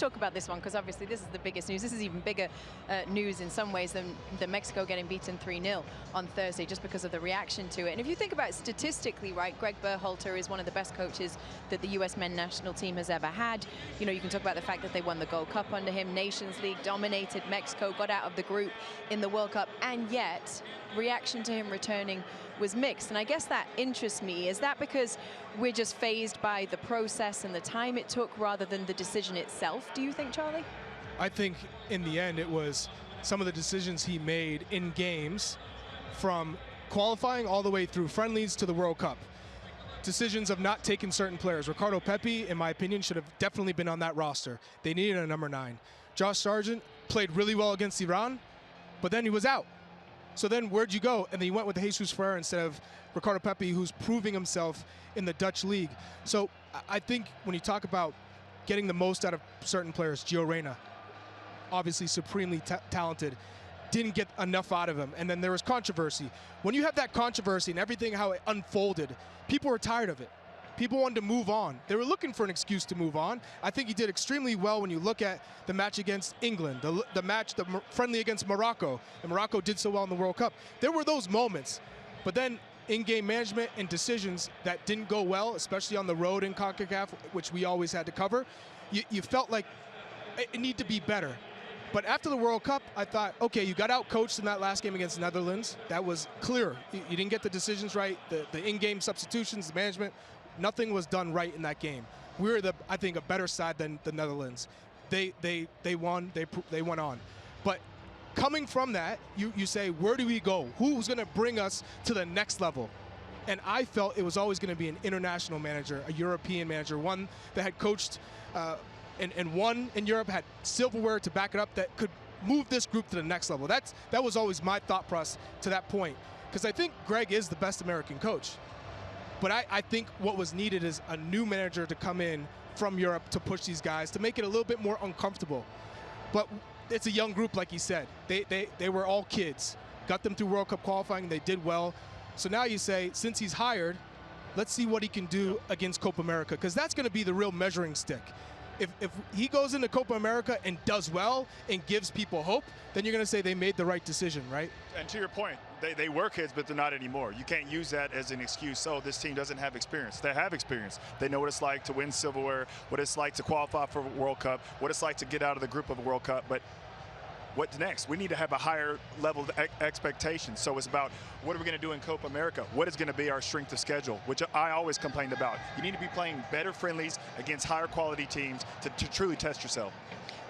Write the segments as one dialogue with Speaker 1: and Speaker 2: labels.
Speaker 1: talk about this one, because obviously this is the biggest news. This is even bigger news in some ways than Mexico getting beaten 3-0 on Thursday, just because of the reaction to it. And if you think about it statistically, right, Gregg Berhalter is one of the best coaches that the US men's national team has ever had. You know, you can talk about the fact that they won the Gold Cup under him, Nations League, dominated Mexico, got out of the group in the World Cup, and yet reaction to him returning was mixed. And I guess that interests me. Is that because we're just fazed by the process and the time it took rather than the decision itself, do you think, Charlie?
Speaker 2: I think in the end it was some of the decisions he made in games, from qualifying all the way through friendlies to the World Cup. Decisions of not taking certain players. Ricardo Pepi, in my opinion, should have definitely been on that roster. They needed a number 9. Josh Sargent played really well against Iran, but then he was out. So then where'd you go? And then you went with Jesus Ferreira instead of Ricardo Pepi, who's proving himself in the Dutch league. So I think when you talk about getting the most out of certain players, Gio Reyna, obviously supremely talented, didn't get enough out of him. And then there was controversy. When you have that controversy and everything, how it unfolded, people were tired of it. People wanted to move on. They were looking for an excuse to move on. I think he did extremely well when you look at the match against England, the friendly against Morocco, and Morocco did so well in the World Cup. There were those moments, but then in-game management and decisions that didn't go well, especially on the road in Concacaf, which we always had to cover, you felt like it needed to be better. But after the World Cup, I thought, okay, you got out-coached in that last game against the Netherlands. That was clear. You didn't get the decisions right, the in-game substitutions, the management. Nothing was done right in that game. We were, I think, a better side than the Netherlands. They won. They went on. But coming from that, you say, where do we go? Who's going to bring us to the next level? And I felt it was always going to be an international manager, a European manager, one that had coached and won in Europe, had silverware to back it up, that could move this group to the next level. That was always my thought process to that point, because I think Gregg is the best American coach. But I think what was needed is a new manager to come in from Europe to push these guys, to make it a little bit more uncomfortable. But it's a young group, like he said. They were all kids. Got them through World Cup qualifying, they did well. So now you say, since he's hired, let's see what he can do against Copa America, because that's going to be the real measuring stick. If he goes into Copa America and does well and gives people hope, then you're going to say they made the right decision, right?
Speaker 3: And to your point, they were kids, but they're not anymore. You can't use that as an excuse. So this team doesn't have experience. They have experience. They know what it's like to win silverware, what it's like to qualify for a World Cup, what it's like to get out of the group of a World Cup. But what's next? We need to have a higher level of expectation. So it's about, what are we going to do in Copa America? What is going to be our strength of schedule, which I always complained about. You need to be playing better friendlies against higher quality teams to truly test yourself.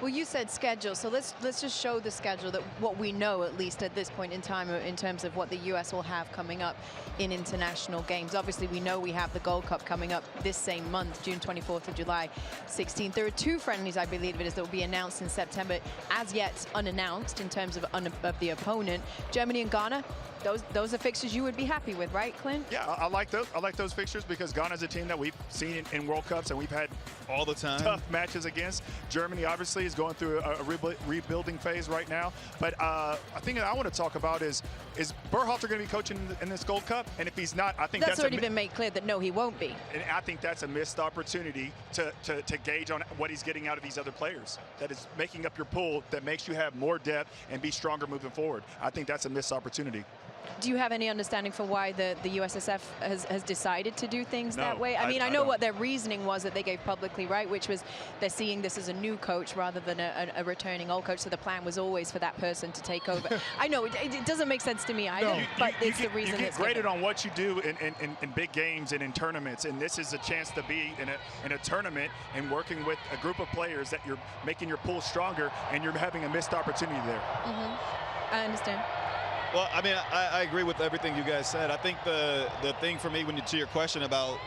Speaker 1: Well, you said schedule, so let's just show the schedule, that what we know, at least at this point in time, in terms of what the US will have coming up in international games. Obviously, we know we have the Gold Cup coming up this same month, June 24th to July 16th. There are 2 friendlies, I believe it is, that will be announced in September, as yet unannounced in terms of the opponent. Germany and Ghana. Those are fixtures you would be happy with, right, Clint?
Speaker 3: Yeah, I like those. I like those fixtures because Ghana's a team that we've seen in World Cups and we've had
Speaker 4: all the time
Speaker 3: tough matches against. Germany obviously is going through a rebuilding phase right now. But I think that I want to talk about is Berhalter going to be coaching in this Gold Cup? And if he's not, I think that's
Speaker 1: already been made clear that no, he won't be.
Speaker 3: And I think that's a missed opportunity to gauge on what he's getting out of these other players. That is making up your pool, that makes you have more depth and be stronger moving forward. I think that's a missed opportunity.
Speaker 1: Do you have any understanding for why the USSF has decided to do things that way? I mean, I know
Speaker 3: don't.
Speaker 1: what their reasoning was that they gave publicly, right? Which was they're seeing this as a new coach rather than a returning old coach. So the plan was always for that person to take over. I know it doesn't make sense to me either, but it's the reason.
Speaker 3: You get graded on what you do in big games and in tournaments, and this is a chance to be in a tournament and working with a group of players that you're making your pool stronger, and you're having a missed opportunity there.
Speaker 1: I understand.
Speaker 4: Well, I mean, I agree with everything you guys said. I think the thing for me, to your question about,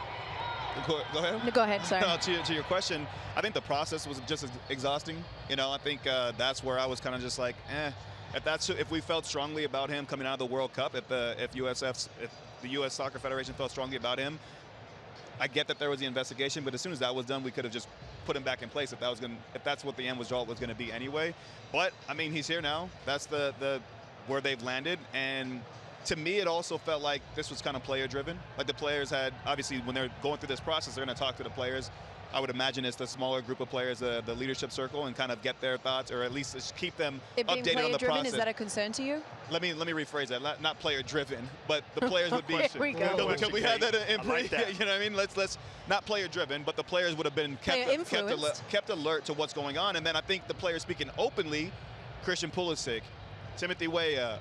Speaker 4: go ahead.
Speaker 1: No, go ahead, sorry.
Speaker 4: No, to your question, I think the process was just as exhausting. You know, I think that's where I was kind of just like, if we felt strongly about him coming out of the World Cup, if the U.S. Soccer Federation felt strongly about him, I get that there was the investigation, but as soon as that was done, we could have just put him back in place if that's what the end result was going to be anyway. But I mean, he's here now. That's the where they've landed, and to me it also felt like this was kind of player driven. Like the players had, obviously when they're going through this process, they're going to talk to the players. I would imagine it's the smaller group of players, the leadership circle, and kind of get their thoughts, or at least just keep them updated on the process.
Speaker 1: Is that a concern to you?
Speaker 4: Let me rephrase that. Not player driven, but the players would be.
Speaker 1: Here we go.
Speaker 4: Can we have that in
Speaker 3: like that.
Speaker 4: You know what I mean? Let's not player driven, but the players would have been kept alert to what's going on. And then I think the players speaking openly, Christian Pulisic, Timothy Weah,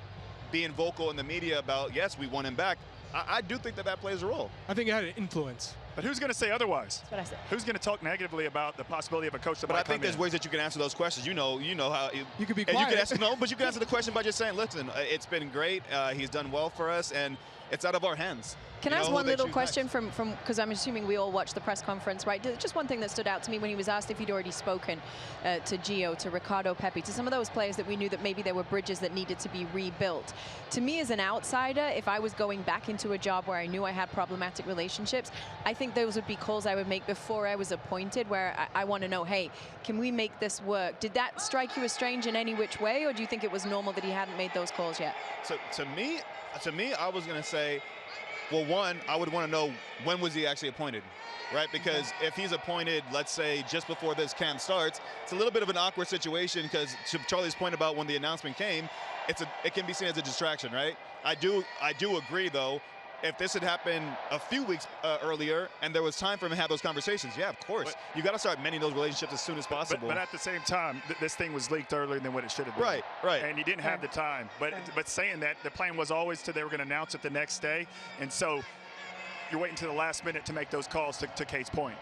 Speaker 4: being vocal in the media about, yes, we want him back. I do think that plays a role.
Speaker 2: I think it had an influence.
Speaker 3: But who's going to say otherwise?
Speaker 1: That's what I said.
Speaker 3: Who's going to talk negatively about the possibility of a coach that
Speaker 4: But
Speaker 3: might
Speaker 4: I think
Speaker 3: come
Speaker 4: there's
Speaker 3: in?
Speaker 4: ways that you can answer those questions. You know how
Speaker 2: you could be quiet.
Speaker 4: You can answer, no, but you can answer the question by just saying, listen, it's been great. He's done well for us, and it's out of our hands.
Speaker 1: Can I ask one little question from because I'm assuming we all watched the press conference, right? Just one thing that stood out to me when he was asked if he'd already spoken to Gio, to Ricardo Pepi, to some of those players that we knew that maybe there were bridges that needed to be rebuilt. To me as an outsider, if I was going back into a job where I knew I had problematic relationships, I think those would be calls I would make before I was appointed, where I want to know, hey, can we make this work? Did that strike you as strange in any which way, or do you think it was normal that he hadn't made those calls yet?
Speaker 4: So to me, I was going to say, well, one, I would want to know when was he actually appointed, right? Because if he's appointed, let's say, just before this camp starts, it's a little bit of an awkward situation because to Charlie's point about when the announcement came, it can be seen as a distraction, right? I do agree, though, if this had happened a few weeks earlier and there was time for him to have those conversations, yeah, of course. You got to start mending those relationships as soon as possible.
Speaker 3: But at the same time, this thing was leaked earlier than what it should have been.
Speaker 4: Right.
Speaker 3: And he didn't have the time. But saying that, the plan was always they were going to announce it the next day. And so you're waiting to the last minute to make those calls, to Kate's point.